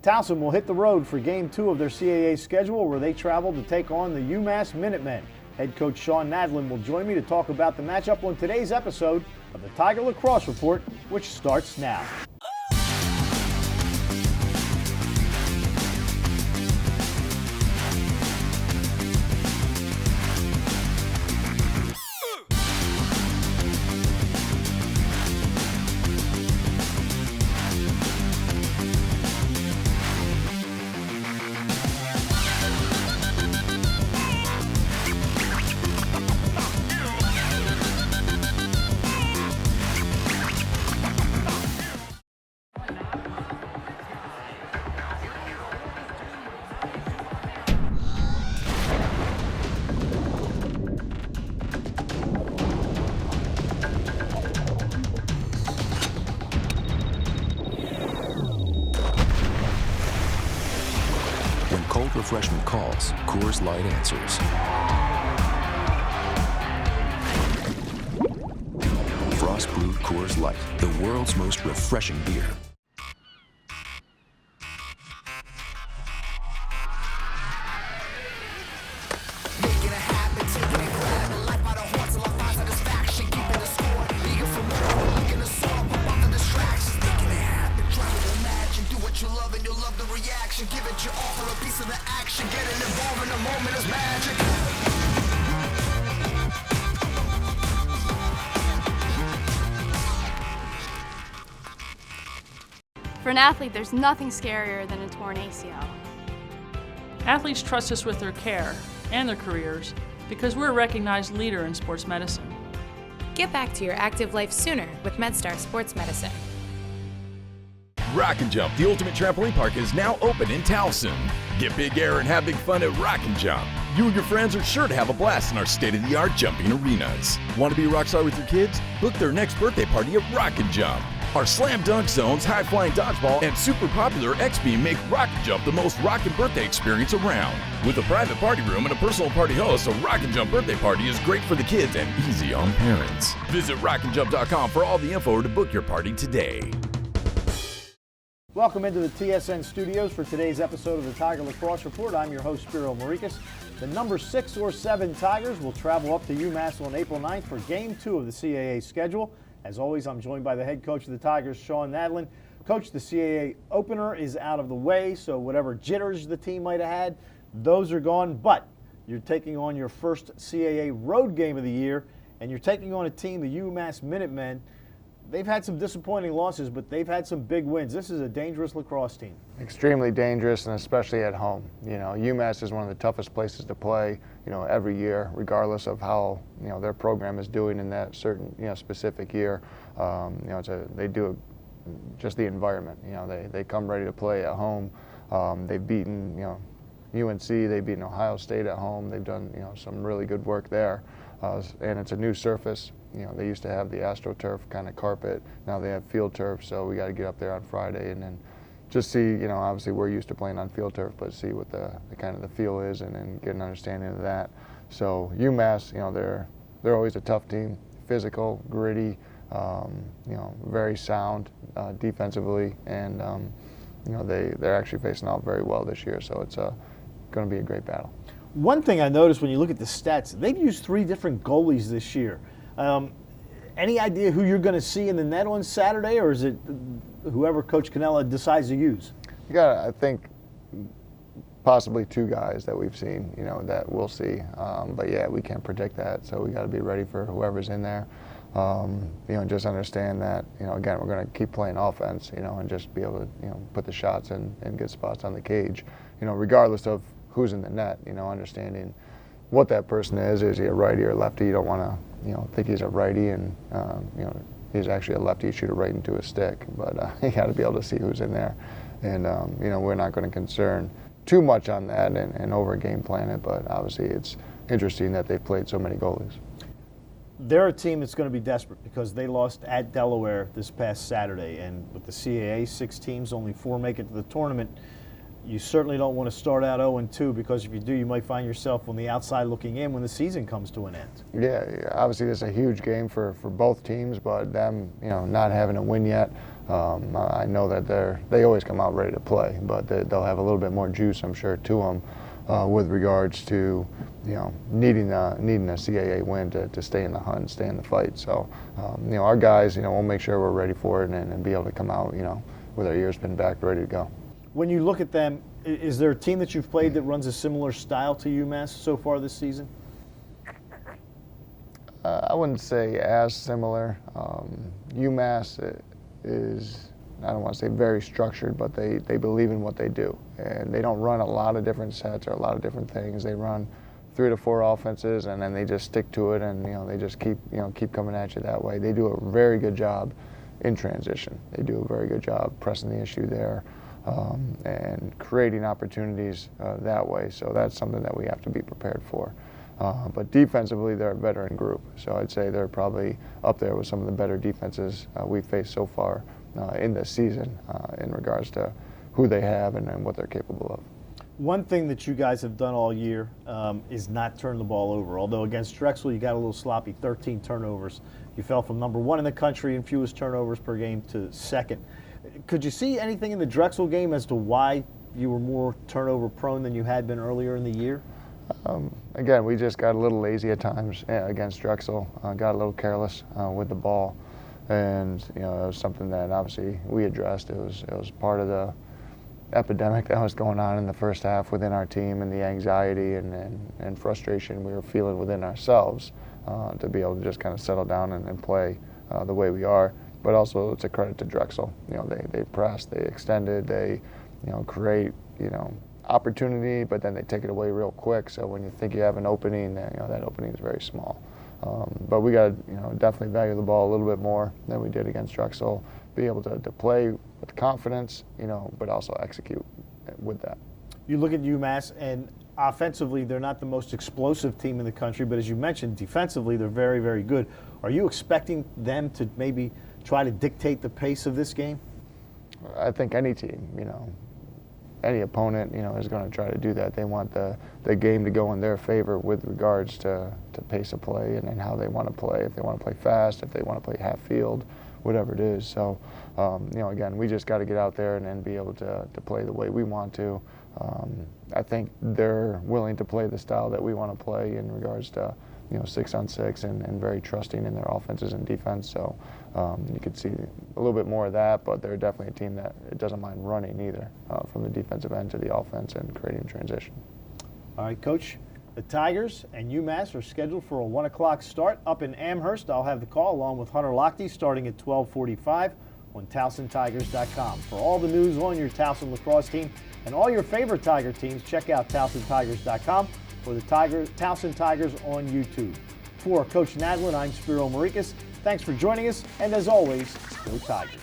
Towson will hit the road for Game 2 of their CAA schedule, where they travel to take on the UMASS Minutemen. Head coach Shawn Nadelen will join me to talk about the matchup on today's episode of the Tiger Lacrosse Report, which starts now. When cold refreshment calls, Coors Light answers. Frost brewed Coors Light, the world's most refreshing beer. Give it your all for a piece of the action. Getting involved in the moment is magic. For an athlete, there's nothing scarier than a torn ACL. Athletes trust us with their care and their careers because we're a recognized leader in sports medicine. Get back to your active life sooner with MedStar Sports Medicine. Rock and Jump, the ultimate trampoline park, is now open in Towson. Get big air and have big fun at Rock and Jump. You and your friends are sure to have a blast in our state-of-the-art jumping arenas. Want to be a rock star with your kids? Book their next birthday party at Rock and Jump. Our slam dunk zones, high-flying dodgeball, and super popular X-Beam make Rock and Jump the most rockin' birthday experience around. With a private party room and a personal party host, a Rock and Jump birthday party is great for the kids and easy on parents. Visit rockandjump.com for all the info or to book your party today. Welcome into the TSN studios for today's episode of the Tiger Lacrosse Report. I'm your host, Spiro Morekas. The number 6 or 7 Tigers will travel up to UMASS on April 9th for Game 2 of the CAA schedule. As always, I'm joined by the head coach of the Tigers, Shawn Nadelen. Coach, the CAA opener is out of the way, so whatever jitters the team might have had, those are gone. But you're taking on your first CAA road game of the year, and you're taking on a team, the UMASS Minutemen. They've had some disappointing losses, but they've had some big wins. This is a dangerous lacrosse team. Extremely dangerous, and especially at home. You know, UMass is one of the toughest places to play, every year, regardless of how, their program is doing in that certain, specific year. They do just the environment. They come ready to play at home. They've beaten, UNC, they've beaten Ohio State at home. They've done, some really good work there. And it's a new surface. They used to have the AstroTurf kind of carpet. Now they have field turf, so we got to get up there on Friday and then just see, obviously we're used to playing on field turf, but see what the kind of the feel is and then get an understanding of that. So UMass, they're always a tough team, physical, gritty, very sound defensively, and they're actually facing off very well this year, so it's going to be a great battle. One thing I noticed when you look at the stats, they've used 3 different goalies this year. Any idea who you're going to see in the net on Saturday, or is it whoever Coach Canella decides to use? You got, I think, possibly 2 guys that we've seen, that we'll see. But yeah, we can't predict that, so we got to be ready for whoever's in there. And just understand that, again, we're going to keep playing offense, and just be able to, put the shots in and get spots on the cage, regardless of who's in the net, understanding what that person is he a righty or a lefty? You don't want to, think he's a righty and, he's actually a lefty, you shoot it right into his stick. But you got to be able to see who's in there. And, we're not going to concern too much on that and over game plan it, but obviously it's interesting that they've played so many goalies. They're a team that's going to be desperate because they lost at Delaware this past Saturday, and with the CAA 6 teams, only 4 make it to the tournament. you certainly don't want to start out 0-2, because if you do, you might find yourself on the outside looking in when the season comes to an end. Yeah, obviously this is a huge game for both teams, but them, not having a win yet, I know that they always come out ready to play, but they'll have a little bit more juice, I'm sure, to them with regards to, needing a CAA win to stay in the hunt, stay in the fight. So, our guys, we'll make sure we're ready for it and be able to come out, with our ears pinned back, ready to go. When you look at them, is there a team that you've played that runs a similar style to UMass so far this season? I wouldn't say as similar. UMass is, I don't want to say very structured, but they believe in what they do. And they don't run a lot of different sets or a lot of different things. They run 3 to 4 offenses, and then they just stick to it, and they just keep coming at you that way. They do a very good job in transition. They do a very good job pressing the issue there. And creating opportunities that way. So that's something that we have to be prepared for. But defensively, they're a veteran group. So I'd say they're probably up there with some of the better defenses we've faced so far in this season in regards to who they have and what they're capable of. One thing that you guys have done all year is not turn the ball over. Although against Drexel, you got a little sloppy, 13 turnovers. You fell from number 1 in the country in fewest turnovers per game to 2nd. Could you see anything in the Drexel game as to why you were more turnover prone than you had been earlier in the year? Again, we just got a little lazy at times against Drexel, got a little careless with the ball, and it was something that obviously we addressed. It was part of the epidemic that was going on in the first half within our team, and the anxiety and frustration we were feeling within ourselves to be able to just kind of settle down and play the way we are. But also, it's a credit to Drexel. They press, they extended, they create opportunity, but then they take it away real quick. So when you think you have an opening, that opening is very small. But we got to definitely value the ball a little bit more than we did against Drexel. Be able to play with confidence, but also execute with that. You look at UMass, and offensively, they're not the most explosive team in the country, but as you mentioned, defensively, they're very, very good. Are you expecting them to maybe try to dictate the pace of this game? I think any team, any opponent, is going to try to do that. They want the game to go in their favor with regards to pace of play and how they want to play. If they want to play fast, if they want to play half field, whatever it is. So, again, we just got to get out there and be able to play the way we want to. I think they're willing to play the style that we want to play in regards to 6-on-6 and very trusting in their offenses and defense. So you could see a little bit more of that, but they're definitely a team that it doesn't mind running either from the defensive end to the offense and creating transition. All right, Coach. The Tigers and UMass are scheduled for a 1 o'clock start up in Amherst. I'll have the call along with Hunter Lochte starting at 12:45 on TowsonTigers.com. For all the news on your Towson lacrosse team and all your favorite Tiger teams, check out TowsonTigers.com or the Towson Tigers on YouTube. For Coach Nadelen, I'm Spiro Morekas. Thanks for joining us, and as always, go Tigers.